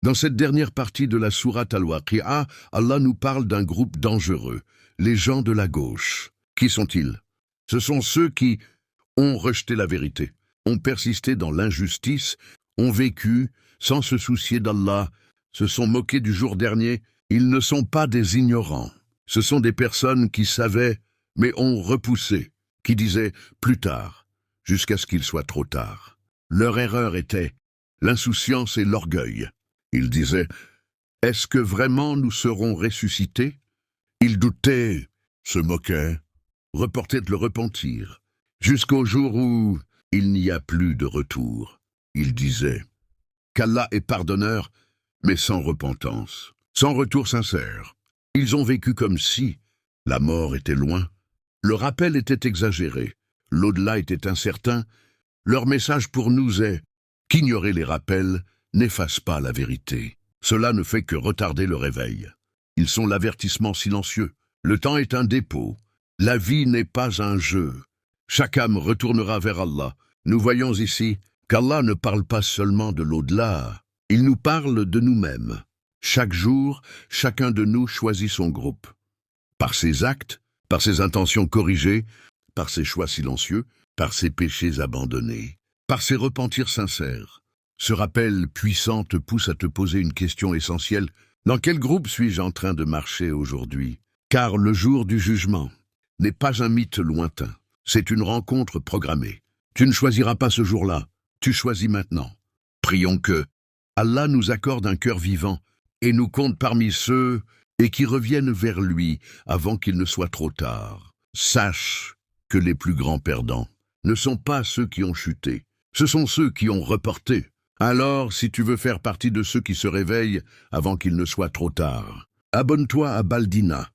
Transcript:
Dans cette dernière partie de la sourate Al-Waqi'a, Allah nous parle d'un groupe dangereux, les gens de la gauche. Qui sont-ils? Ce sont ceux qui ont rejeté la vérité, ont persisté dans l'injustice, ont vécu sans se soucier d'Allah, se sont moqués du jour dernier. Ils ne sont pas des ignorants. Ce sont des personnes qui savaient, mais ont repoussé, qui disaient « plus tard », jusqu'à ce qu'il soit trop tard. Leur erreur était l'insouciance et l'orgueil. Ils disaient « est-ce que vraiment nous serons ressuscités ?» Ils doutaient, se moquaient, reportaient le repentir, jusqu'au jour où il n'y a plus de retour. Ils disaient qu'Allah est pardonneur, mais sans repentance, sans retour sincère. Ils ont vécu comme si la mort était loin. Le rappel était exagéré, l'au-delà était incertain. Leur message pour nous est qu'ignorer les rappels n'efface pas la vérité. Cela ne fait que retarder le réveil. Ils sont l'avertissement silencieux. Le temps est un dépôt. La vie n'est pas un jeu. Chaque âme retournera vers Allah. Nous voyons ici qu'Allah ne parle pas seulement de l'au-delà. Il nous parle de nous-mêmes. Chaque jour, chacun de nous choisit son groupe. Par ses actes, par ses intentions corrigées, par ses choix silencieux, par ses péchés abandonnés, par ses repentirs sincères. Ce rappel puissant te pousse à te poser une question essentielle. Dans quel groupe suis-je en train de marcher aujourd'hui? Car le jour du jugement n'est pas un mythe lointain. C'est une rencontre programmée. Tu ne choisiras pas ce jour-là, tu choisis maintenant. Prions que Allah nous accorde un cœur vivant et nous compte parmi ceux et qui reviennent vers lui avant qu'il ne soit trop tard. Sache que les plus grands perdants ne sont pas ceux qui ont chuté, ce sont ceux qui ont reporté. Alors, si tu veux faire partie de ceux qui se réveillent avant qu'il ne soit trop tard, abonne-toi à Baldina.